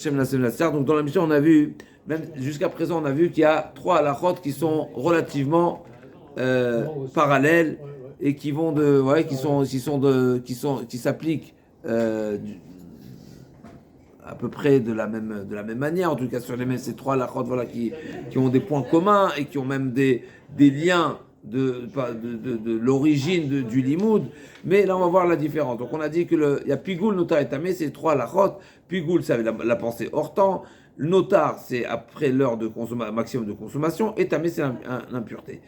Donc dans la mission, on a vu, même jusqu'à présent, on a vu qu'il y a trois halachot qui sont relativement parallèles et qui vont de, ouais, qui s'appliquent à peu près de la même manière. En tout cas, sur ces trois halachot, voilà, qui ont des points communs et qui ont même des liens de l'origine du limoud, mais là on va voir la différence. Donc on a dit que il y a pigoul, notar et tamé, c'est trois halachot. Pigoul, c'est la pensée hors temps. Le notar, c'est après l'heure de maximum de consommation, et tamé, c'est l'impureté.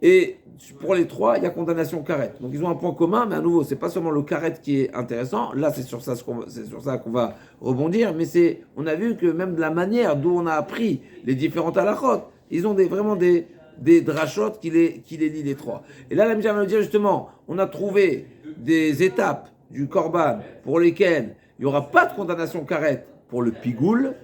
Et pour les trois, il y a condamnation carrette. Donc ils ont un point commun, mais à nouveau, c'est pas seulement le carrette qui est intéressant. Là, c'est sur ça qu'on va rebondir, mais on a vu que même de la manière dont on a appris les différentes halachot, ils ont vraiment des drachot qui les lient les trois. Et là, la Mishnah va nous dire justement, on a trouvé des étapes du korban pour lesquelles il n'y aura pas de condamnation carrette pour le pigoul,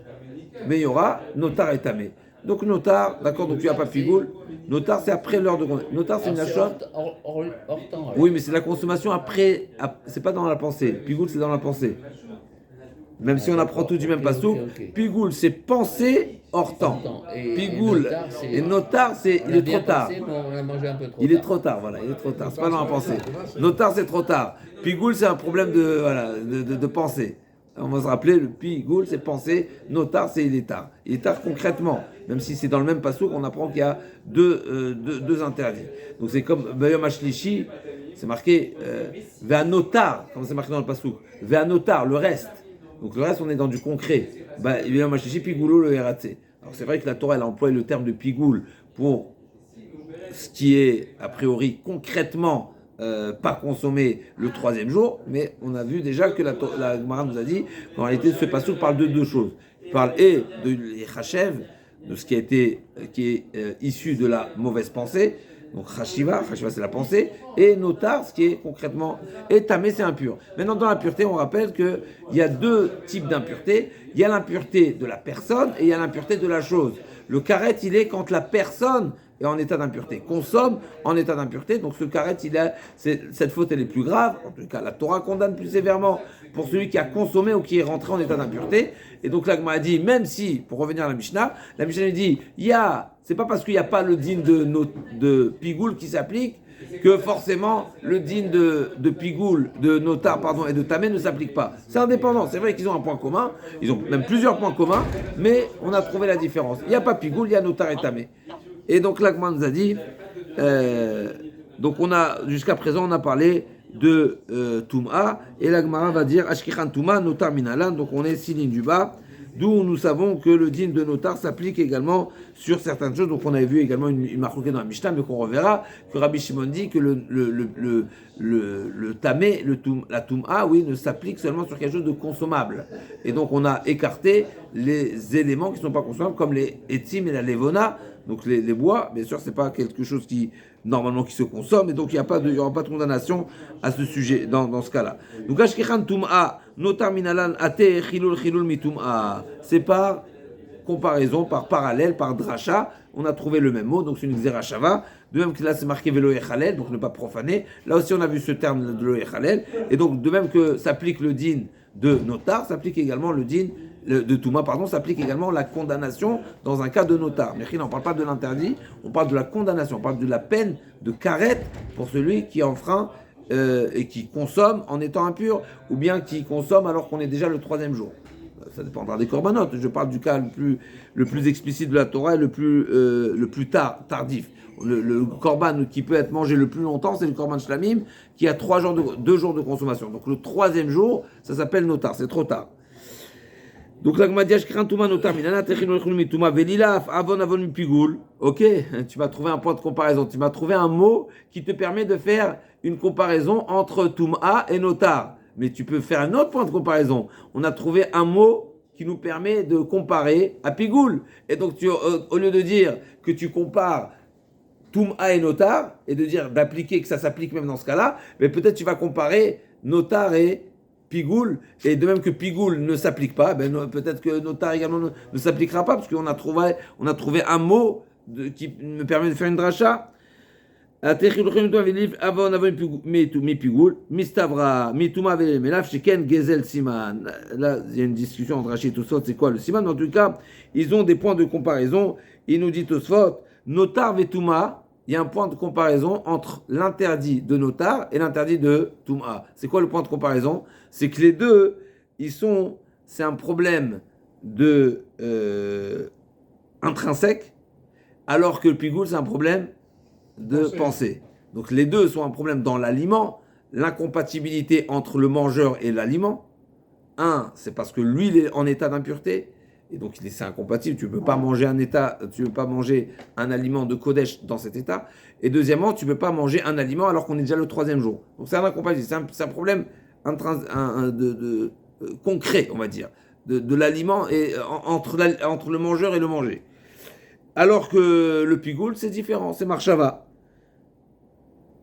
mais il y aura notar et tamé. Donc notar, d'accord, donc tu n'as pas pigoul. Notar, c'est après l'heure de condamnation. Notar, c'est une achot. Hors temps. Oui, mais c'est la consommation après. C'est pas dans la pensée. Pigoul, c'est dans la pensée. Même si on apprend tout du même pasouk, pigoul, c'est pensée hors temps. Pigoul et notar, c'est il est trop tard. Il est trop tard, voilà, il est trop tard. C'est pas dans la pensée. Notar, c'est trop tard. Pigoul, c'est un problème de pensée. On va se rappeler, le pigoul, c'est penser. Notar, c'est il est tard. Il est tard concrètement. Même si c'est dans le même pasouk, on apprend qu'il y a deux interdits. Donc c'est comme Bayom Hashlishi, c'est marqué Ve'anotar, comme c'est marqué dans le pasouk. Ve'anotar, le reste. Donc le reste, on est dans du concret. Bayom Hashlishi, pigoulo, le hératé. Alors c'est vrai que la Torah, elle a employé le terme de pigoul pour ce qui est, a priori, concrètement pas consommé le troisième jour, mais on a vu déjà que la Gemara nous a dit qu'en réalité, ce pasouk parle de deux choses. Il parle et de l'Echachev, de ce qui est issu de la mauvaise pensée, donc Chashiva c'est la pensée, et Notar, ce qui est concrètement, et Tamé c'est impur. Maintenant dans l'impureté, on rappelle qu'il y a deux types d'impureté, il y a l'impureté de la personne et il y a l'impureté de la chose. Le karet, il est quand la personne est en état d'impureté, consomme en état d'impureté, donc ce karet, cette faute elle est plus grave, en tout cas la Torah condamne plus sévèrement pour celui qui a consommé ou qui est rentré en état d'impureté. Et donc là, a dit, même si, pour revenir à la Mishnah dit, c'est pas parce qu'il n'y a pas le din de pigoul qui s'applique que forcément le din de pigoul, de notar, et de tamé ne s'applique pas. C'est indépendant. C'est vrai qu'ils ont un point commun, ils ont même plusieurs points communs, mais on a trouvé la différence. Il n'y a pas pigoul, il y a notar et tamé. Et donc là, nous a dit, donc jusqu'à présent, on a parlé de Toum'a, et la Gemara va dire Ashkichan Toum'a, notar minalan, donc on est 6 lignes du bas, d'où nous savons que le din de notar s'applique également sur certaines choses. Donc on avait vu également une marquée dans la Mishnah, mais qu'on reverra, que Rabbi Shimon dit que le tamé, la Toum'a, oui, ne s'applique seulement sur quelque chose de consommable. Et donc on a écarté les éléments qui ne sont pas consommables, comme les etzim et la levona. Donc les bois, bien sûr, c'est pas quelque chose qui normalement qui se consomme, et donc il n'y aura pas de condamnation à ce sujet dans ce cas-là. Donc ashkichan tum'a notar minalan ate chilul mitum'a. C'est par comparaison, par parallèle, par dracha, on a trouvé le même mot, donc c'est une xerashava. De même que là c'est marqué velo echalel, donc ne pas profaner. Là aussi on a vu ce terme de velo echalel, et donc de même que s'applique le din de notar, s'applique également le din de Touma, s'applique également la condamnation dans un cas de notar. Mais on ne parle pas de l'interdit, on parle de la condamnation, on parle de la peine de carette pour celui qui enfreint et qui consomme en étant impur, ou bien qui consomme alors qu'on est déjà le troisième jour. Ça dépendra des corbanotes. Je parle du cas le plus explicite de la Torah et le plus tardif. Le korban qui peut être mangé le plus longtemps, c'est le korban shlamim qui a 2 jours de consommation. Donc le troisième jour, ça s'appelle notar, c'est trop tard. Donc la Gemara dit notar minana mituma velilaf avon mipigoul. Ok, tu vas trouver un point de comparaison. Tu vas trouver un mot qui te permet de faire une comparaison entre Touma et notar. Mais tu peux faire un autre point de comparaison. On a trouvé un mot qui nous permet de comparer à pigoul. Et donc au lieu de dire que tu compares Touma et notar, et d'appliquer que ça s'applique même dans ce cas-là, mais peut-être tu vas comparer notar et pigoul, et de même que pigoul ne s'applique pas, peut-être que notar également ne s'appliquera pas, parce qu'on a trouvé un mot qui me permet de faire une dracha. Avon mi pigoul, mistavra, mituma vemelaf, sheken gezel siman. Là, il y a une discussion entre Rachid et Tosfot, c'est quoi le siman? En tout cas, ils ont des points de comparaison. Il nous dit Tosfot, notar vetuma, il y a un point de comparaison entre l'interdit de notar et l'interdit de tuma. C'est quoi le point de comparaison? C'est que les deux, c'est un problème de intrinsèque, alors que le pigoul, c'est un problème de pensée. Donc les deux sont un problème dans l'aliment, l'incompatibilité entre le mangeur et l'aliment. Un, c'est parce que lui, il est en état d'impureté, et donc c'est incompatible. Tu ne peux pas manger un aliment de Kodesh dans cet état. Et deuxièmement, tu ne peux pas manger un aliment alors qu'on est déjà le troisième jour. Donc c'est un incompatible. C'est un problème concret, on va dire, de l'aliment et entre le mangeur et le manger. Alors que le pigoul, c'est différent, c'est marchava.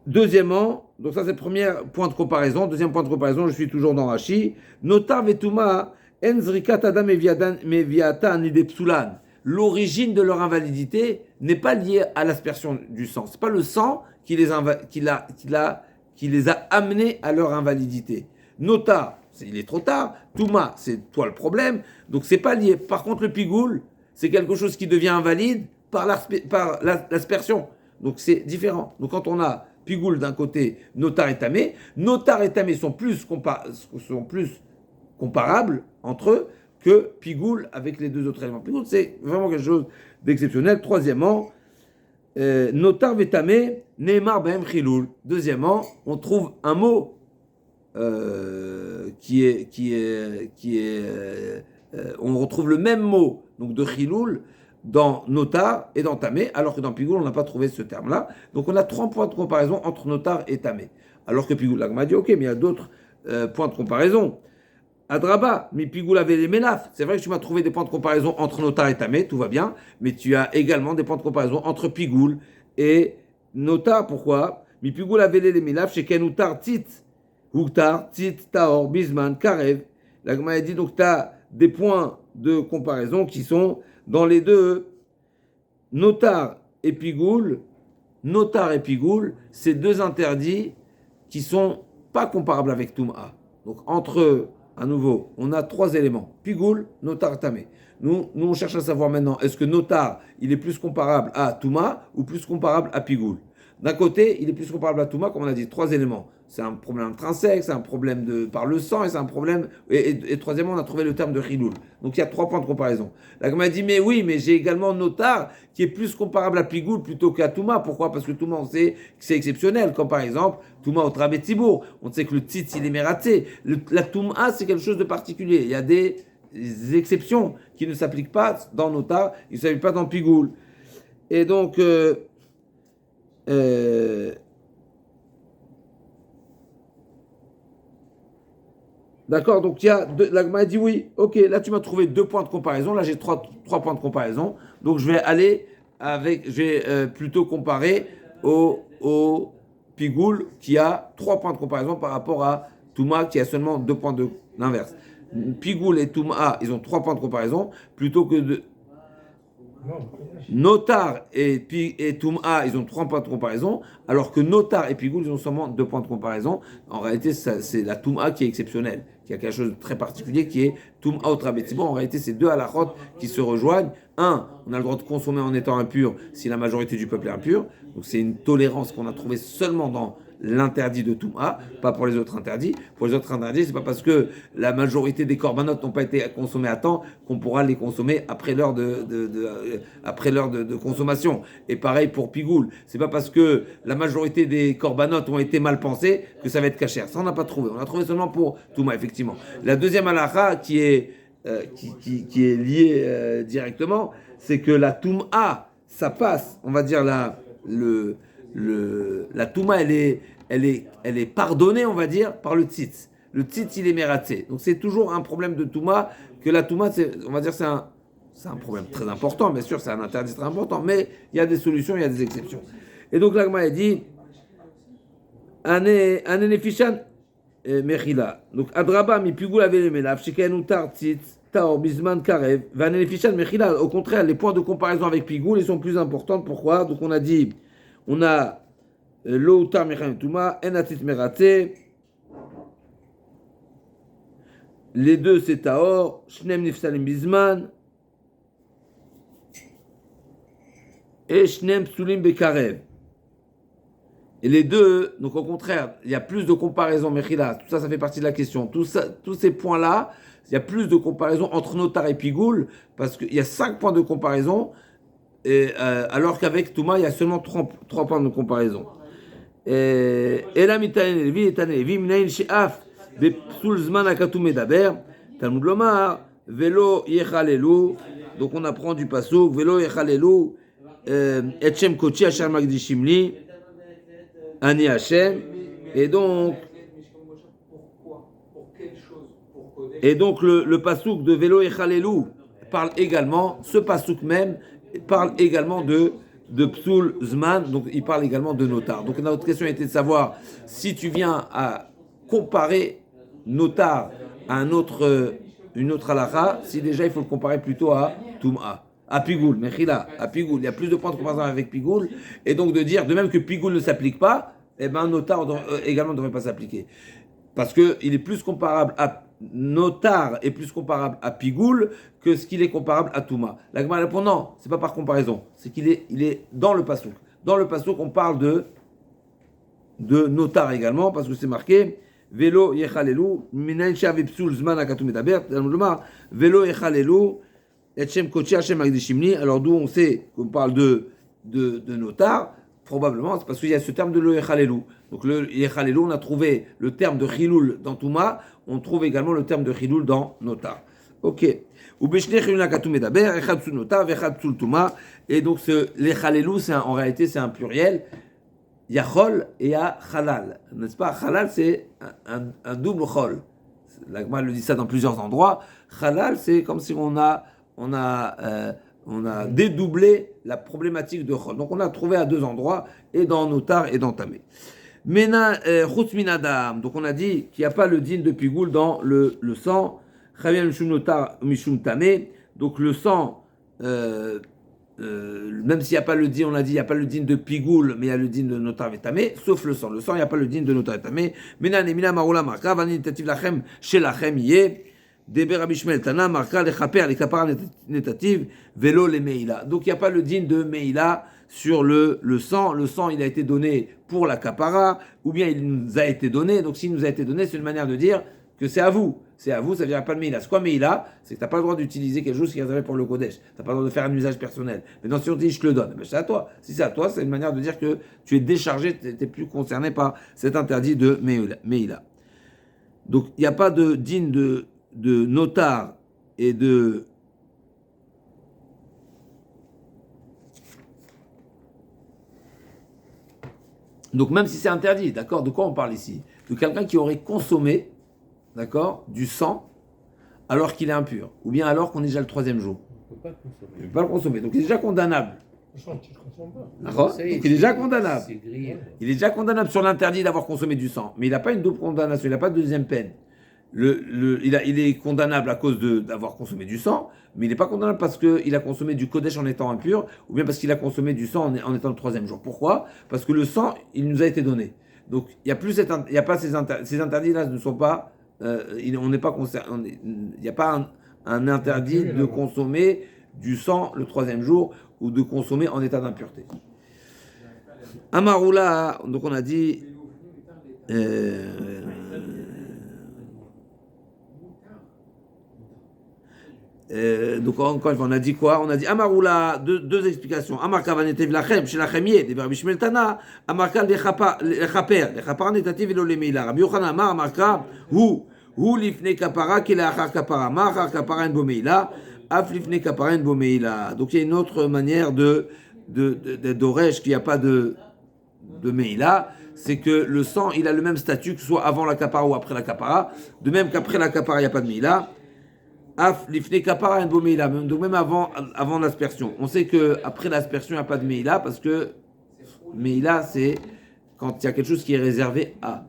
Deuxièmement, donc ça c'est le premier point de comparaison. Deuxième point de comparaison, je suis toujours dans Rashi. Notar vetuma enzrikat adam meviata nidepsulan. L'origine de leur invalidité n'est pas liée à l'aspersion du sang. C'est pas le sang qui les a amenés à leur invalidité. Notar, il est trop tard. Touma, c'est toi le problème. Donc c'est pas lié. Par contre, le pigoul, c'est quelque chose qui devient invalide par l'aspersion. Donc c'est différent. Donc quand on a pigoul d'un côté, notar et tamé sont plus comparables entre eux que pigoul avec les deux autres éléments. Pigoul, c'est vraiment quelque chose d'exceptionnel. Troisièmement, notar et tamé, neymar ben chiloul. Deuxièmement, on trouve un mot on retrouve le même mot donc de chiloul dans notar et dans tamé, alors que dans pigoul, on n'a pas trouvé ce terme-là. Donc on a 3 points de comparaison entre notar et tamé. Alors que pigoul, là, on m'a dit, ok, mais il y a d'autres points de comparaison. Adraba, mi pigoul avait les ménaf. C'est vrai que tu m'as trouvé des points de comparaison entre notar et tamé, tout va bien, mais tu as également des points de comparaison entre pigoul et notar. Pourquoi? Mi pigoul avait les ménaf, chez kenutar tit, huktar, tit, taor, bisman, karev. La Gemara dit, donc tu as des points de comparaison qui sont dans les deux. Notar et pigoul, c'est deux interdits qui sont pas comparables avec Touma. Donc entre eux, à nouveau, on a 3 éléments. Pigoul, notar, tamé. Nous, on cherche à savoir maintenant, est-ce que notar, il est plus comparable à Touma ou plus comparable à pigoul? D'un côté, il est plus comparable à Touma, comme on a dit, 3 éléments. C'est un problème intrinsèque, c'est un problème par le sang, et c'est un problème. Et troisièmement, on a trouvé le terme de chiloul. Donc il y a 3 points de comparaison. La Gemara dit, mais oui, mais j'ai également notar qui est plus comparable à pigoul plutôt qu'à Touma. Pourquoi? Parce que Touma, on sait que c'est exceptionnel. Comme par exemple, Touma au Trabet Tibour. On sait que le tzitz, il est mératé. La Touma, c'est quelque chose de particulier. Il y a des exceptions qui ne s'appliquent pas dans notar, ils ne s'appliquent pas dans pigoul. Et donc. D'accord, donc il y a la Gemara dit oui, ok, là tu m'as trouvé 2 points de comparaison, là j'ai 3 points de comparaison, donc je vais plutôt comparer au pigoul qui a 3 points de comparaison par rapport à Touma qui a seulement 2 points de l'inverse. Pigoul et Touma, ils ont 3 points de comparaison plutôt que Notar et Touma, ils ont 3 points de comparaison, alors que Notar et Pigoul, ils ont seulement 2 points de comparaison. En réalité, c'est la Touma qui est exceptionnelle, qui a quelque chose de très particulier, qui est Touma au Trabetibon. En réalité, c'est 2 halachot qui se rejoignent. Un, on a le droit de consommer en étant impur si la majorité du peuple est impur. Donc c'est une tolérance qu'on a trouvée seulement dans l'interdit de Touma, pas pour les autres interdits. Pour les autres interdits, c'est pas parce que la majorité des corbanotes n'ont pas été consommés à temps qu'on pourra les consommer après l'heure de consommation. Et pareil pour Pigoul, c'est pas parce que la majorité des corbanotes ont été mal pensés que ça va être cachère. Ça on n'a pas trouvé. On a trouvé seulement pour Touma, effectivement. La deuxième halakha qui est liée directement, c'est que la Touma, ça passe, on va dire la Touma, elle est pardonnée, on va dire, par le tzitz. Le tzitz, il est mératé. Donc c'est toujours un problème de Touma, que la Touma, on va dire, c'est un problème très important, bien sûr, c'est un interdit très important, mais il y a des solutions, il y a des exceptions. Et donc l'Agma a dit, Anenefishan Mechila. Donc Adraba, mi pigul avait les melav, shikenu tar tzitz, taor bisman karev, vanenefishan Mechila. Au contraire, les points de comparaison avec Pigoul, ils sont plus importants. Pourquoi? Donc on a dit, on a Lo utar mechem tuma, en atit merate. Les deux c'est taor, shnem nifsalim bizman, et shnem psulim bekarev. Et les deux, donc au contraire, il y a plus de comparaison, Mechila, tout ça, ça fait partie de la question. Tous ces points-là, il y a plus de comparaison entre Notar et Pigoul, parce qu'il y a 5 points de comparaison, alors qu'avec Touma, il y a seulement 3 points de comparaison. Et la mitane levi et tane levi minayin she'af bepsul zman akatou medaber Talmud lomar velo yechalelu. Donc on apprend du pasuk velo yechalelu et shem kochi asher magdishim li ani Hashem. Et donc le pasuk de velo yechalelu parle également, ce pasuk même parle également de Psul Zman, donc il parle également de Notar. Donc notre question était de savoir si tu viens à comparer Notar à une autre halakha, si déjà il faut le comparer plutôt à Toum'a, à Pigoul, Mechila, à Pigoul. Il y a plus de points de comparaison avec Pigoul, et donc de dire, de même que Pigoul ne s'applique pas, eh ben Notar également ne devrait pas s'appliquer. Parce qu'il est plus comparable à Notar est plus comparable à Pigoul que ce qu'il est comparable à Touma. La Gemara répond non, c'est pas par comparaison, c'est qu'il est, il est dans le pasuk. Dans le pasuk, on parle de Notar également, parce que c'est marqué Velo yechalelu minayin she'av psul zman akatou medaber. Velo yechalelu et shem kochi Hashem magdishim li. Alors d'où on sait qu'on parle de Notar, probablement c'est parce qu'il y a ce terme de le yechalelu. Donc le yechalelu, on a trouvé le terme de chiloul dans Touma, on trouve également le terme de chiloul dans Notar. Ok. Et donc ce yechalelu, en réalité c'est un pluriel. Il y a chol et il y a chalal. N'est-ce pas? Chalal c'est un double chol. La Gemara le dit ça dans plusieurs endroits. Chalal c'est comme si on a dédoublé la problématique de chol. Donc on a trouvé à 2 endroits, et dans Notar et dans Tamé. Mena chutz min adam. Donc on a dit qu'il n'y a pas le din de Pigoul dans le sang. Chavien mishum Notar mishum Tamé. Donc le sang, même s'il n'y a pas le din, on a dit il n'y a pas le din de Pigoul, mais il y a le din de Notar et Tamé, sauf le sang. Le sang, il n'y a pas le din de Notar et Tamé. Mena nemina marula marka vani netativ lachem shelachem yeh. Deber Abishmel Tana marka lechaper les kapara netativ velo le meila. Donc il n'y a pas le din de meila sur le sang. Le sang, il a été donné pour la kapara, ou bien il nous a été donné. Donc s'il nous a été donné, c'est une manière de dire que c'est à vous. C'est à vous, ça ne vient pas de meila. C'est quoi meila? C'est que tu n'as pas le droit d'utiliser quelque chose qui est réservé pour le Kodesh. Tu n'as pas le droit de faire un usage personnel. Maintenant, si on te dit je te le donne, ben c'est à toi. Si c'est à toi, c'est une manière de dire que tu es déchargé, tu n'es plus concerné par cet interdit de meila. Donc il n'y a pas de din de Notar et de donc même si c'est interdit, d'accord, de quoi on parle ici? De quelqu'un qui aurait consommé, d'accord, du sang alors qu'il est impur, ou bien alors qu'on est déjà le 3e jour. On ne peut pas le consommer. Il ne peut pas le consommer, donc il est déjà condamnable. Donc il ne consomme pas. D'accord? Donc il est déjà condamnable. C'est grillé. Il est déjà condamnable sur l'interdit d'avoir consommé du sang, mais il n'a pas une double condamnation, il n'a pas de deuxième peine. Il est condamnable à cause d'avoir consommé du sang, mais il n'est pas condamnable parce qu'il a consommé du Kodesh en étant impur, ou bien parce qu'il a consommé du sang en étant le 3e jour. Pourquoi? Parce que le sang, il nous a été donné. Donc il n'y a pas ces interdits-là ne sont pas, on n'est pas concerné, il n'y a pas un interdit de consommer du sang le 3e jour ou de consommer en état d'impureté. Amaroula, donc on a dit. Donc encore une fois, on a dit quoi? On a dit Amaroula, deux explications. Amarka vanetev lachem, chez lachemier, des verbishmel tana, Amarka lechaper, lechapar netativ elo lemeila. Rabbi Yochanan Amar, Amarka, hu lifne kapara, kele achar kapara, ma achar kapara en bomeila, af lifne kapara en bomeila. Donc il y a une autre manière d'oresh qu'il n'y a pas de meila, c'est que le sang, il a le même statut que ce soit avant la kapara ou après la kapara. De même qu'après la kapara, il n'y a pas de meila. Af lifne kapara en bomeila, donc même avant l'aspersion. On sait que après l'aspersion, il n'y a pas de meila parce que meila, c'est quand il y a quelque chose qui est réservé à.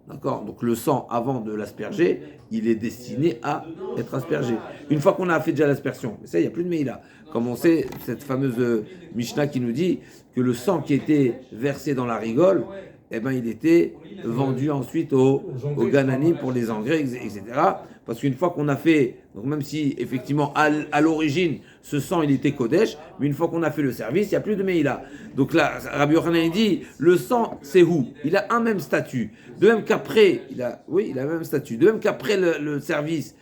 D'accord? Donc le sang, avant de l'asperger, il est destiné à être aspergé. Une fois qu'on a fait déjà l'aspersion, ça, il n'y a plus de Meïla. Comme on sait, cette fameuse Mishnah qui nous dit que le sang qui était versé dans la rigole, eh ben, il était vendu ensuite aux Gananim pour les engrais, etc. Parce qu'une fois qu'on a fait, donc même si effectivement à l'origine ce sang il était Kodesh, mais une fois qu'on a fait le service, il n'y a plus de Meïla. Donc là, Rabbi Yochanan dit, le sang c'est où? Il a un même statut. De même qu'après, il a le même statut. De même qu'après le service,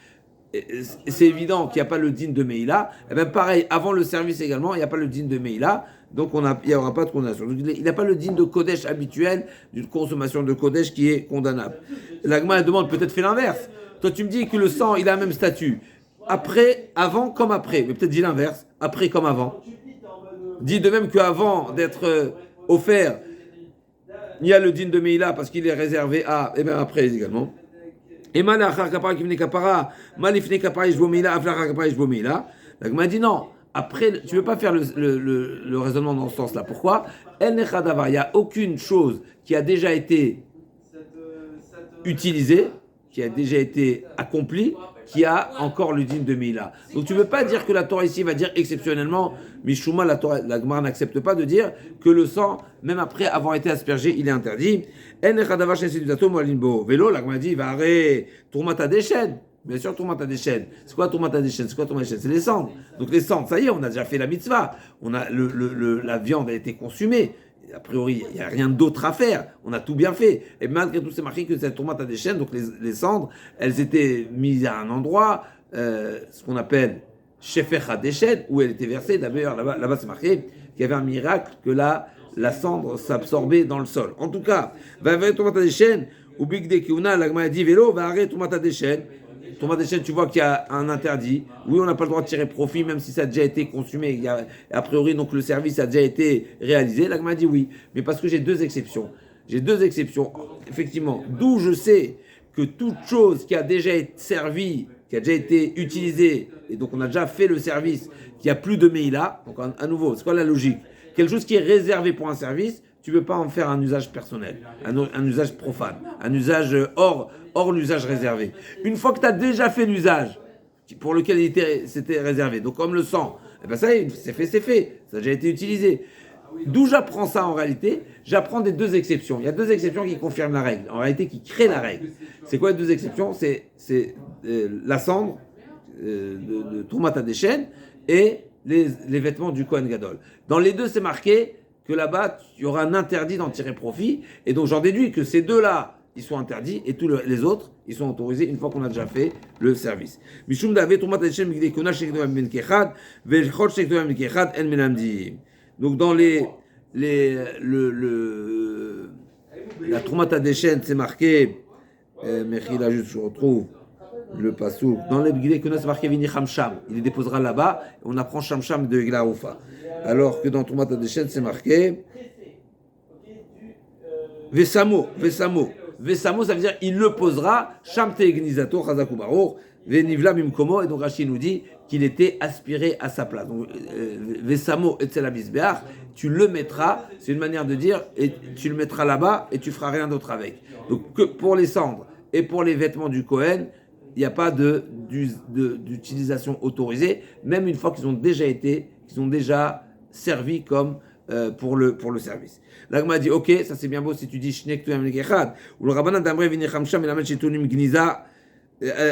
c'est évident qu'il n'y a pas le din de Meïla. Et bien pareil, avant le service également, il n'y a pas le din de Meïla. Donc il n'y aura pas de condamnation. Donc, il n'a pas le din de Kodesh habituel d'une consommation de Kodesh qui est condamnable. L'Agma demande peut-être fait l'inverse. Toi tu me dis que le sang il a le même statut. Après, avant comme après. Mais peut-être dis l'inverse. Après comme avant. Dis de même qu'avant d'être offert, il y a le din de Meïla parce qu'il est réservé à, et bien après également. Et malachar kapara kivne kapara, malifne kapara yishbo Meïla, aflachar kapara yishbo Meïla. L'Agma dit non. Après, tu ne veux pas faire le raisonnement dans ce sens-là. Pourquoi? Il n'y a aucune chose qui a déjà été utilisée, qui a déjà été accomplie, qui a encore le din de Meïla. Donc tu ne veux pas dire que la Torah ici va dire exceptionnellement, Mishuma, la Gemara n'accepte pas de dire que le sang, même après avoir été aspergé, il est interdit. Vélo, la Gemara dit, va arrêter, tourmata déchaîne. Bien sûr, Tourmata des chaînes. C'est quoi Tourmata des chaînes? C'est quoi Tourmata des chaînes? C'est les cendres. Donc les cendres, ça y est, on a déjà fait la mitzvah. On a la viande a été consumée. A priori, il n'y a rien d'autre à faire. On a tout bien fait. Et malgré tout, c'est marqué que cette Tourmata des chaînes, donc les cendres, elles étaient mises à un endroit, ce qu'on appelle Shefercha des chaînes, où elles étaient versées. D'ailleurs, là-bas, c'est marqué qu'il y avait un miracle que la cendre s'absorbait dans le sol. En tout cas, va vers Tourmata des chaînes, ou Big de Kiuna, l'Agma dit vélo, va arrêter Tourmata des chaînes. Tourmat des chaînes, tu vois qu'il y a un interdit. Oui, on n'a pas le droit de tirer profit, même si ça a déjà été consumé. A priori, donc le service a déjà été réalisé. L'Agma dit oui, mais parce que j'ai deux exceptions. Effectivement, d'où je sais que toute chose qui a déjà été servie, qui a déjà été utilisée, et donc on a déjà fait le service, qu'il n'y a plus de Meïla. Donc à nouveau, c'est quoi la logique? Quelque chose qui est réservé pour un service, tu ne veux pas en faire un usage personnel, un usage profane, un usage hors l'usage réservé. Une fois que tu as déjà fait l'usage pour lequel c'était réservé, donc comme le sang, eh ben ça y est, c'est fait, ça a déjà été utilisé. D'où j'apprends ça en réalité? J'apprends des deux exceptions. Il y a deux exceptions qui confirment la règle, en réalité qui créent la règle. C'est quoi les deux exceptions? C'est la cendre de Tourmata des chaînes et les vêtements du Kohen Gadol. Dans les deux, c'est marqué que là-bas, il y aura un interdit d'en tirer profit. Et donc, j'en déduis que ces deux-là, ils sont interdits et tous les autres, ils sont autorisés une fois qu'on a déjà fait le service. Donc, dans la Troumata des chaînes, c'est marqué, là, je retrouve le passouk. Dans les Bigdei Kona, c'est marqué Vini Hamsham. Il les déposera là-bas. Et on apprend Shamsham de Eglaoufa. Alors que dans Troumata des chaînes, c'est marqué Vesamo. Vesamo, ça veut dire il le posera. Shamte Egnizato, Chazaku Baruch, Venivla Mimkomo. Et donc Rashi nous dit qu'il était aspiré à sa place. Donc Vesamo Etzel Bisbeach, tu le mettras. C'est une manière de dire, et tu le mettras là-bas et tu feras rien d'autre avec. Donc que pour les cendres et pour les vêtements du Kohen, il n'y a pas d'utilisation autorisée, même une fois qu'ils ont déjà servi comme pour le service. L'Agma dit, ok, ça c'est bien beau si tu dis Shnek Tuyam Lekechad, ou le Rabbanan d'Amre Vini Chamsham Elamet Shetonim Gniza,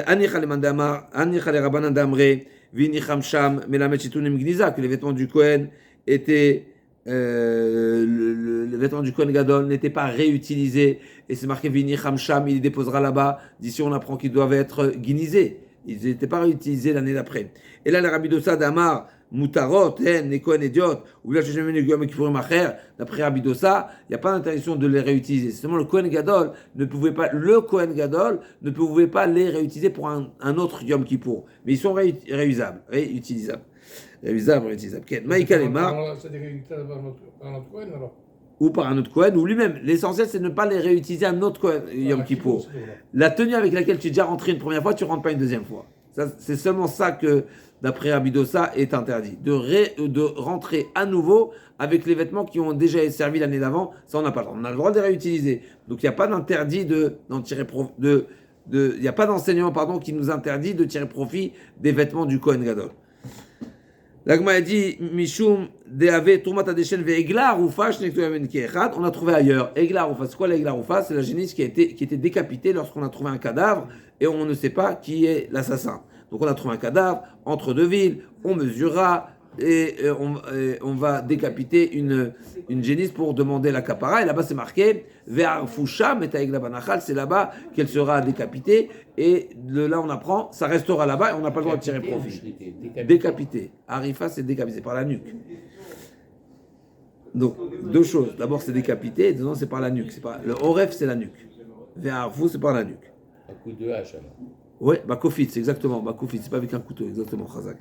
Anicha le Rabbanan d'Amre Vini Chamsham Melamet Shetonim Gniza, que les vêtements du Kohen étaient le vêtement du Kohen Gadol n'était pas réutilisé et c'est marqué Vini Hamsham, il les déposera là-bas. D'ici on apprend qu'ils doivent être guinisés. Ils n'étaient pas réutilisés l'année d'après. Et là, le Rabbi Dossa d'Amar, Mutarot, les Kohen idiotes, ou là, d'après Rabbi Dossa, il n'y a pas d'interdiction de les réutiliser. C'est seulement le Kohen Gadol ne pouvait pas les réutiliser pour un autre Yom Kippour. Mais ils sont réutilisables. Maïka Lemar. C'est réutilisable par notre Kohen alors? Ou par un autre Kohen, ou lui-même. L'essentiel, c'est de ne pas les réutiliser à un autre Kohen Yom Kippour. La tenue avec laquelle tu es déjà rentré une première fois, tu ne rentres pas une deuxième fois. C'est seulement ça que, d'après Rabbi Dossa, est interdit. De rentrer à nouveau avec les vêtements qui ont déjà été servis l'année d'avant, ça on n'a pas le droit. On a le droit de les réutiliser. Donc il n'y a pas d'interdit d'en tirer profit. Il n'y a pas d'enseignement qui nous interdit de tirer profit des vêtements du Kohen Gadol. L'Agma a dit Mishum deave Turmat Adeshen ve'egla arufa shnektu yamen ke'echad. On a trouvé ailleurs. Egla arufa, c'est quoi l'egla arufa? C'est la génisse qui était décapitée lorsqu'on a trouvé un cadavre et on ne sait pas qui est l'assassin. Donc on a trouvé un cadavre entre deux villes, on mesurera et on va décapiter une génisse pour demander la kapara. Et là-bas c'est marqué ve'arfusha metaegla banachal, c'est là-bas qu'elle sera décapitée. Et de là on apprend, ça restera là-bas et on n'a pas le droit de tirer profit. Décapité. Arifa c'est décapité par la nuque. Donc deux choses. D'abord c'est décapité, et deuxièmement c'est par la nuque. Le oref c'est la nuque. Ve'arfou c'est par la nuque. Un coup de hache alors. Ouais, bakofit, c'est exactement. Bakofit, c'est pas avec un couteau, exactement, Khazak.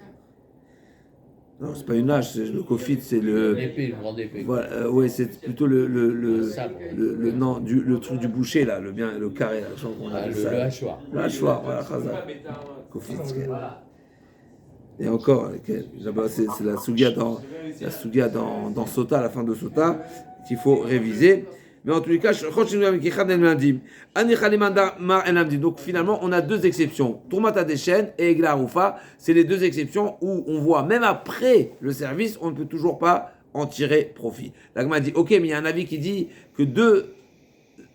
Non, c'est pas une hache, le kofit, c'est le. Une grande épée. Voilà, ouais, c'est plutôt le truc du boucher, là, le carré, là. Le hachoir. Le hachoir, voilà, Khazak. Kofit, et encore, c'est la Sugia dans Sota, à la fin de Sota, qu'il faut réviser. Mais en tous les cas, donc finalement, on a deux exceptions. Turmat Adeshen et Egla Arufa, c'est les deux exceptions où on voit, même après le service, on ne peut toujours pas en tirer profit. L'Agma dit, ok, mais il y a un avis qui dit que deux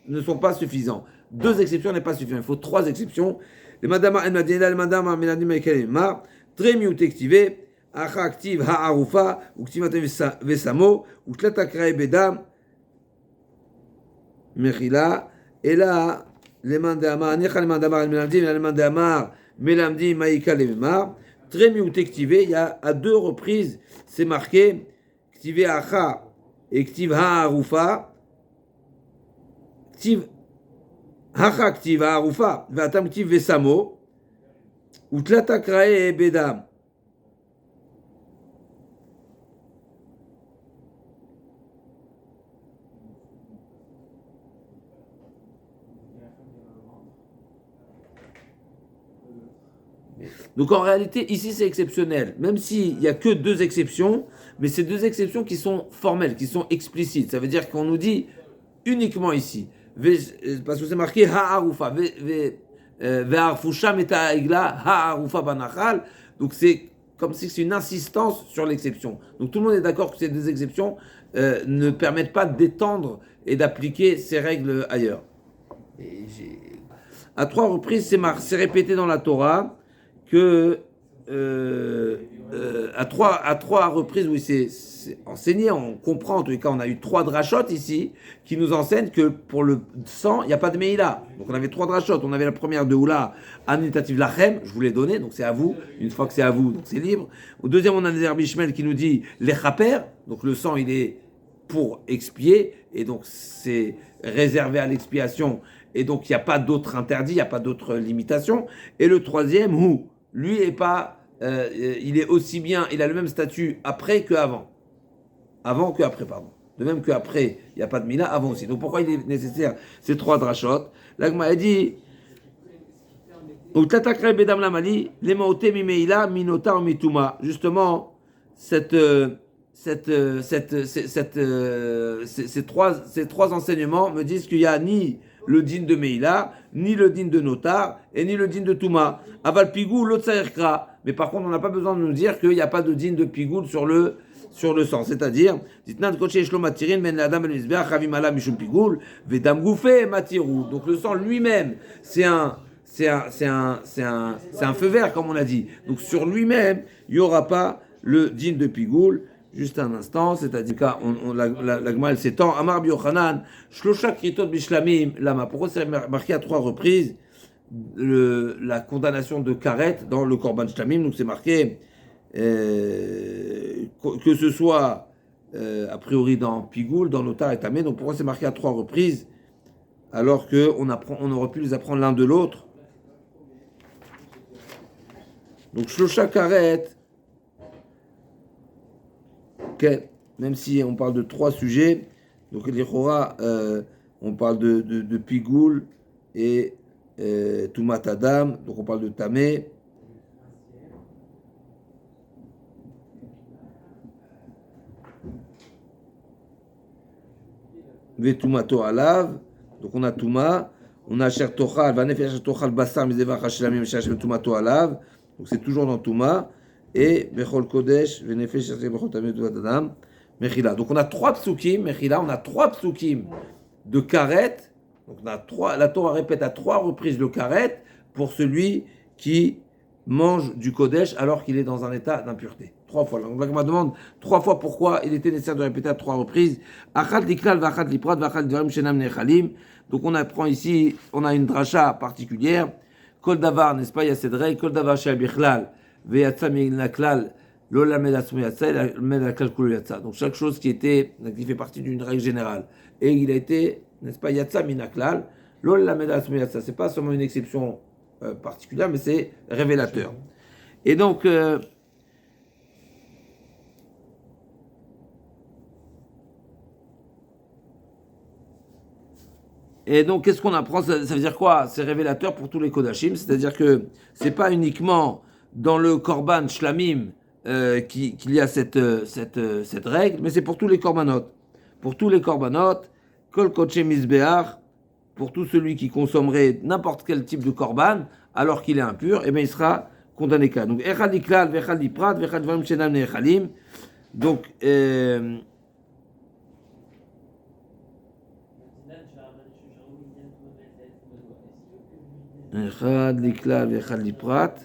ne sont pas suffisants. Deux exceptions n'est pas suffisant. Il faut trois exceptions. Les Madama El Madina, les Madama Meladim Ekelema, Tremiut Ektive, Acha Aktiv Ha'arufa, Uktimat Vesamo, Uklatakra Bedam, Mechila, et là, les mandamar, Nechal mandamar, les mandamar, Melamdi, Maïka, les memar, très mieux activé, il y a à deux reprises, c'est marqué, Ktive Acha et Ktive Ha'arufa, Ktive Hacha Ktive Ha'arufa, Vatam Ktive Vesamo, Utlata Krae et Bedam. Donc en réalité, ici c'est exceptionnel, même s'il n'y a que deux exceptions, mais c'est deux exceptions qui sont formelles, qui sont explicites. Ça veut dire qu'on nous dit uniquement ici, parce que c'est marqué ha'arufa, ve'arfusha meta egla ha'arufa banachal, donc c'est comme si c'est une insistance sur l'exception. Donc tout le monde est d'accord que ces deux exceptions ne permettent pas d'étendre et d'appliquer ces règles ailleurs. À trois reprises, c'est répété dans la Torah que à trois reprises, oui, c'est enseigné, on comprend, en tous les cas, on a eu trois drachot ici, qui nous enseignent que pour le sang, il n'y a pas de meïla. Donc on avait trois drachot, on avait la première de Oula, Anitativ Lachem, je vous l'ai donné, donc c'est à vous, une fois que c'est à vous, donc c'est libre. Au deuxième, on a des Bishmel qui nous dit les chaper, donc le sang, il est pour expier, et donc c'est réservé à l'expiation, et donc il n'y a pas d'autre interdit, il n'y a pas d'autre limitation. Et le troisième, lui est pas, il est aussi bien, il a le même statut après qu'avant. Avant qu'après, pardon. De même qu'après, il n'y a pas de mina, avant aussi. Donc pourquoi il est nécessaire ces trois drachot? L'Agma a dit, justement, ces trois enseignements me disent qu'il n'y a ni le din de Meïla, ni le din de Notar, et ni le din de Touma. Aval Pigoul, l'autre Saïrkra. Mais par contre, on n'a pas besoin de nous dire qu'il n'y a pas de din de Pigoul sur le sang. C'est-à-dire, donc le sang lui-même, c'est un feu vert, comme on l'a dit. Donc sur lui-même, il n'y aura pas le din de Pigoul. Juste un instant, c'est-à-dire que la Gemara s'étend. Amar Biochanan, Shlosha Kritot Bishlamim, Lama. Pourquoi c'est marqué à trois reprises la condamnation de Karet dans le Korban Shlamim? Donc c'est marqué que ce soit a priori dans Pigoul, dans Notar et Tamé. Donc pourquoi c'est marqué à trois reprises alors qu'on aurait pu les apprendre l'un de l'autre? Donc Shlosha Karet. Même si on parle de trois sujets, donc l'Ichora, on parle de Pigoul et Tumat Adam, donc on parle de Tamé, vetumato alav. Donc on a Touma, on a Asher Tochal, Vanef Asher Tochal Bassar, Mizevach Hashlamim, Asher Vetumato alav. Donc c'est toujours dans Touma. Et Bechol Kodesh, Venefesh Asher Bechol Tamid Adam, Mechila. Donc on a 3 psukim, Mechila, on a 3 psukim de karet. Donc on a 3, la Torah répète à 3 reprises le karet pour celui qui mange du Kodesh alors qu'il est dans un état d'impureté. 3 fois. Donc, on me demande 3 fois pourquoi il était nécessaire de répéter à 3 reprises. Achad liklal, vachad liprat, vachad dvarim shenam nechalim. Donc, on apprend ici, on a une dracha particulière. Kol davar, n'est-ce pas, il y a cette règle. Kol davar shel bichlal, veyatsa minaklal, lo lamed atzmo yatsa, lamed aklal kulu yatsa. Donc, chaque chose qui fait partie d'une règle générale. Et il a été, n'est-ce pas, yatsa minaklal, lo lamed atzmo yatsa. C'est pas seulement une exception particulière, mais c'est révélateur. Et donc, qu'est-ce qu'on apprend? Ça veut dire quoi? C'est révélateur pour tous les Kodashim, c'est-à-dire que c'est pas uniquement dans le Korban Shlamim qu'il y a cette règle, mais c'est pour tous les Korbanot. Pour tous les Korbanot, Kol Koche Mizbeach, pour tout celui qui consommerait n'importe quel type de Korban, alors qu'il est impur, eh bien il sera condamné qu'à. Donc, Echad Iklal, Vechad Liprat, Vechad Dvarim Shenam Nechalim. Donc, Echad Liklal Vechad Liprat.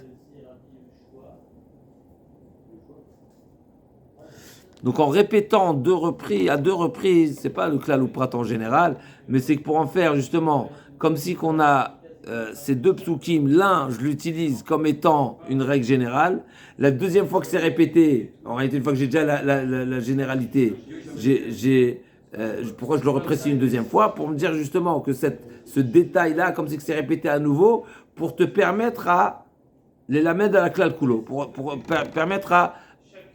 Donc en répétant à deux reprises, c'est pas le klal ou prat en général, mais c'est que pour en faire justement, comme si qu'on a ces 2 psukim, l'un je l'utilise comme étant une règle générale, la deuxième fois que c'est répété, en réalité une fois que j'ai déjà la généralité, pourquoi je le reprécise une deuxième fois? Pour me dire justement que ce détail-là, comme si c'est répété à nouveau, pour te permettre à les lamed à la klal kulo, pour permettre à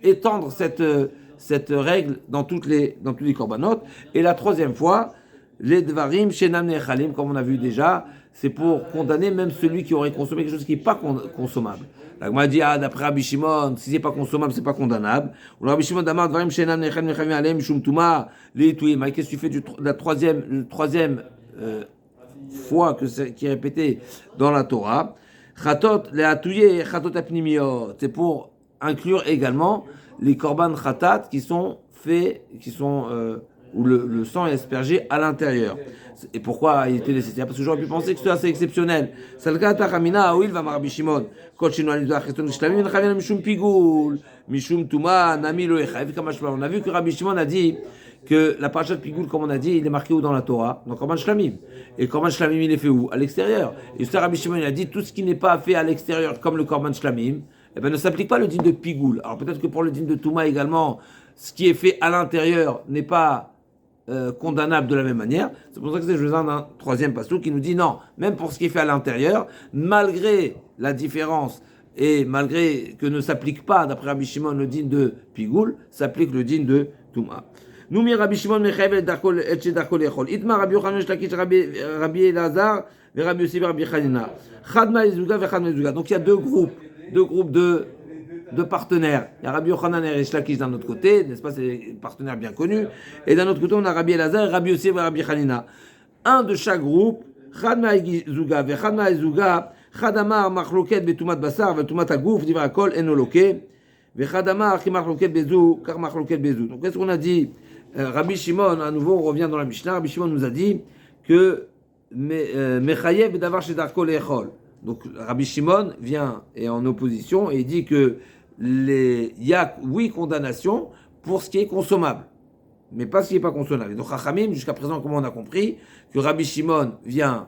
étendre cette règle dans tous les korbanot. Et la troisième fois, les dvarim shenam nechalim, comme on a vu déjà, c'est pour condamner même celui qui aurait consommé quelque chose qui n'est pas consommable. La Gemara dit, d'après Rabbi Shimon, si c'est pas consommable, c'est pas condamnable. Ou Rabbi Shimon d'Amar, dvarim shenam nechalim nechalim alem mishum tuma leituyim. Qu'est-ce que tu fais de la troisième fois qui est répété dans la Torah? Chatot leatuye chatot apnimiot. C'est pour inclure également les korban khatat où le sang est aspergé à l'intérieur. Et pourquoi il était nécessaire? Parce que j'aurais pu penser que c'était assez exceptionnel. On a vu que Rabbi Shimon a dit que la paracha de Pigoul, comme on a dit, il est marqué où dans la Torah? Dans Korban Shlamim. Et Korban Shlamim, il est fait où? À l'extérieur. Et ça, Rabbi Shimon, il a dit tout ce qui n'est pas fait à l'extérieur, comme le Korban Shlamim, eh ben, ne s'applique pas le din de Pigoul. Alors peut-être que pour le din de Touma également, ce qui est fait à l'intérieur n'est pas condamnable de la même manière. C'est pour ça que je besoin d'un troisième pasteur qui nous dit non, même pour ce qui est fait à l'intérieur, malgré la différence et malgré que ne s'applique pas, d'après Rabbi Shimon, le din de Pigoul, s'applique le din de Touma. Nous, Rabbi Shimon, Mechaev et Darkol Echol. Itma Rabbi Yochanan Shlakish, Rabbi Elazar, et Rabbi Yossi, Rabbi Chanina. Chadma Ezuga, Chadma Ezuga. Donc il y a deux groupes de partenaires. Il y a Rabbi Yochanan et Reish Lakish d'un autre côté, n'est-ce pas, c'est des partenaires bien connus. Et d'un autre côté, on a Rabbi Elazar et Rabbi Yossi et Rabbi Chanina. Un de chaque groupe, Chadma Ezuga, Chadma Ezuga, Chadamar Machloket Betumat Basar, Betumat Agouf, Divra Kol Enoloke, Chadamar Ki Machloket Bezu, Kar Machloket Bezu. Donc qu'est-ce qu'on a dit? Rabbi Shimon, à nouveau, on revient dans la Mishnah. Rabbi Shimon nous a dit que Mechayev Davar Shedarko Lechol. Donc Rabbi Shimon vient et en opposition et il dit que il y a condamnation pour ce qui est consommable, mais pas ce qui n'est pas consommable. Donc Chachamim, jusqu'à présent, comment on a compris que Rabbi Shimon vient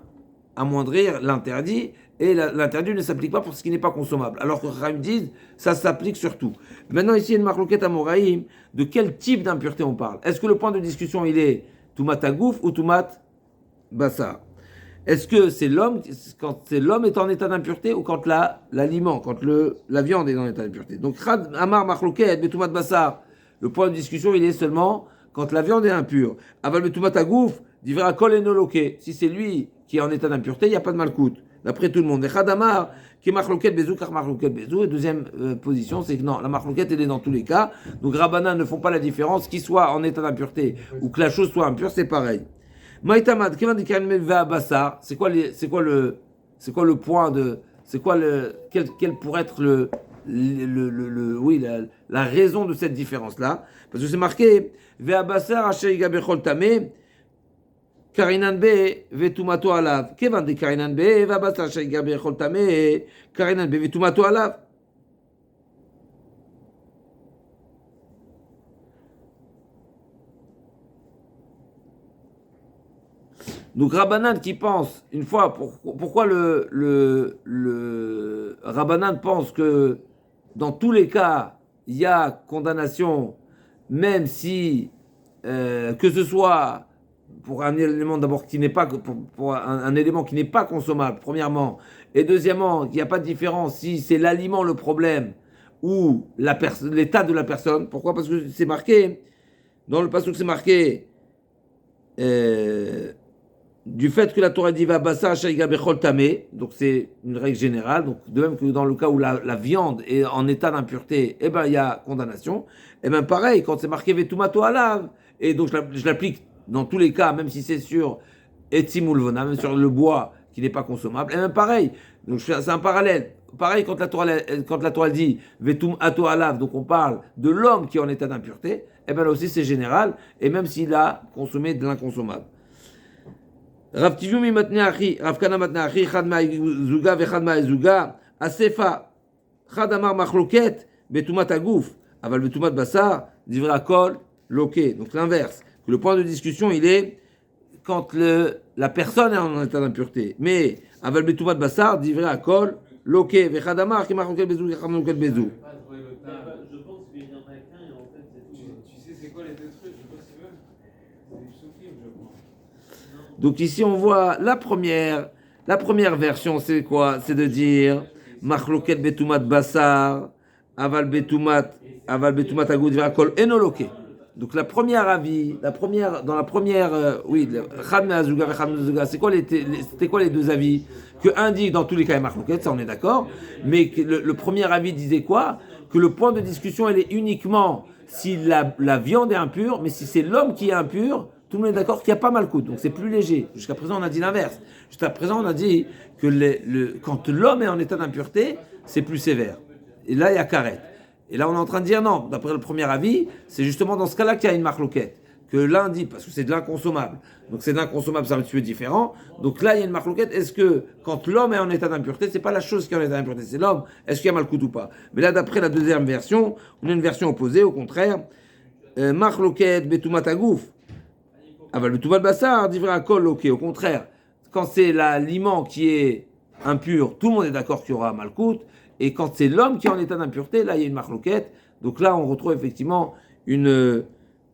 amoindrir l'interdit et l'interdit ne s'applique pas pour ce qui n'est pas consommable. Alors que Chachamim disent ça s'applique sur tout. Maintenant ici il y a une marloquette amoraïm. De quel type d'impureté on parle? Est-ce que le point de discussion il est Tumat Agouf ou Tumat Bassar? Est-ce que c'est l'homme, quand l'homme est en état d'impureté ou quand l'aliment, quand la viande est en état d'impureté? Donc, Amar Machloket, Betumat Bassar, le point de discussion, il est seulement quand la viande est impure. Aval Betumat Agouf, Divra Kol Enoloke. Si c'est lui qui est en état d'impureté, il n'y a pas de malkout. D'après tout le monde. Echad Amar, qui Machloket Bezou, car Machloket Bezou. Et deuxième position, c'est que non, la Machloket, elle est dans tous les cas. Donc, Rabbanan ne font pas la différence, qu'il soit en état d'impureté ou que la chose soit impure, c'est pareil. Maïtamad, Kevan de Karin Melva Bassar, c'est quoi le point de. Quel pourrait être la raison de cette différence-là? Parce que c'est marqué, Vea Bassar, Hacheriga Bechol Tame, Karinan Be, Vetumato Alav. Kevan de Karinan Be, Vea Bassar, Hacheriga Bechol Tame, Karinan Be, Vetumato Alav. Donc Rabbanan qui pense, une fois, pourquoi le Rabbanan pense que dans tous les cas, il y a condamnation, même si, que ce soit pour un élément d'abord qui n'est pas, pour un élément qui n'est pas consommable, premièrement, et deuxièmement, qu'il n'y a pas de différence si c'est l'aliment le problème ou l'état de la personne. Pourquoi? Parce que c'est marqué, dans le passage c'est marqué, du fait que la Torah dit va bassa shaiga bechol tamé, donc c'est une règle générale, donc de même que dans le cas où la viande est en état d'impureté, eh ben il y a condamnation. Et ben pareil, quand c'est marqué vetumato alav, et donc je l'applique dans tous les cas, même si c'est sur etzim ou levona, même sur le bois qui n'est pas consommable, et ben pareil, donc c'est un parallèle. Pareil quand la Torah dit vetumato alav, donc on parle de l'homme qui est en état d'impureté, et ben là aussi c'est général, et même s'il a consommé de l'inconsommable. Rav Tivumi matneachi, Rav Kana matneachi, Chad ma'zuga vechad ma'zuga, Asefa, Chad amar machloket, betumat agouf, aval betumat basar, divra kol, loke. Donc l'inverse. Le point de discussion, il est quand la personne est en état d'impureté. Mais aval betumat basar, divra kol, loke, vechad amar, ki machloket bezou, vechad machloket bezou. Je pense qu'il y en a qu'un et en fait c'est tout. Tu sais c'est quoi les deux trucs? Je sais pas si c'est du soufisme, je crois. Donc ici on voit la première version, c'est quoi? C'est de dire machloket betumat basar, aval betumat agud virakol enoloke. Donc la première avis, dans la première, chad me'azuga vechad me'azuga, c'était quoi les deux avis? Que un dit dans tous les cas machloket, ça on est d'accord, mais que le premier avis disait quoi? Que le point de discussion elle est uniquement si la viande est impure, mais si c'est l'homme qui est impur, tout le monde est d'accord qu'il n'y a pas malcoute, donc c'est plus léger. Jusqu'à présent, on a dit l'inverse. Jusqu'à présent, on a dit que quand l'homme est en état d'impureté, c'est plus sévère. Et là, il y a karet. Et là, on est en train de dire non. D'après le premier avis, c'est justement dans ce cas-là qu'il y a une marloquette. Que l'un dit, parce que c'est de l'inconsommable. Donc c'est de l'inconsommable, c'est un petit peu différent. Donc là, il y a une marloquette. Est-ce que quand l'homme est en état d'impureté, c'est pas la chose qui est en état d'impureté, c'est l'homme. Est-ce qu'il y a malcoute ou pas? Mais là, d'après la deuxième version, on a une version opposée, au contraire. Marloquette, betumat agouf. Aval betumat basar, divra kol, ok. Au contraire, quand c'est l'aliment qui est impur, tout le monde est d'accord qu'il y aura malcoute. Et quand c'est l'homme qui est en état d'impureté, là, il y a une marloquette. Donc là, on retrouve effectivement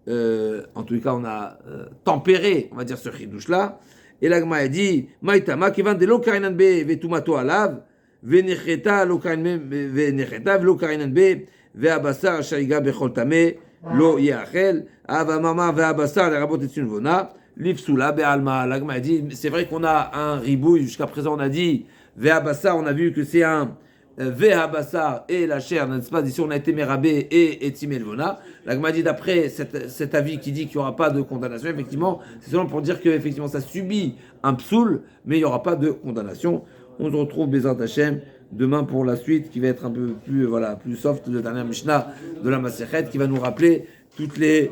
en tout cas, on a tempéré, on va dire, ce chidouche-là. Et l'agma a dit, Maïtama, kivan de lo karinan be vetumato alav, venecheta lo karinan be, ve'abasar shaiga bechol tame, lo yachel, avamama ve'abasar, les rabot et vona, l'ifsula be'alma. L'agma a dit, c'est vrai qu'on a un ribouille, jusqu'à présent on a dit, ve'abasar, on a vu que c'est un ve'abasar et la chair, n'est-ce pas? Ici on a été mérabé et etimel vona. L'agma dit d'après cet avis qui dit qu'il n'y aura pas de condamnation, effectivement, c'est seulement pour dire que effectivement ça subit un psoul, mais il n'y aura pas de condamnation. On se retrouve Bezrat Hashem demain pour la suite qui va être un peu plus soft, le dernier Mishnah de la Masechet qui va nous rappeler toutes les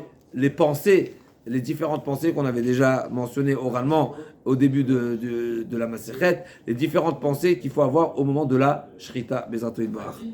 pensées, les différentes pensées qu'on avait déjà mentionnées oralement au début de la Masechet, les différentes pensées qu'il faut avoir au moment de la Shrita Bezrat Hashem.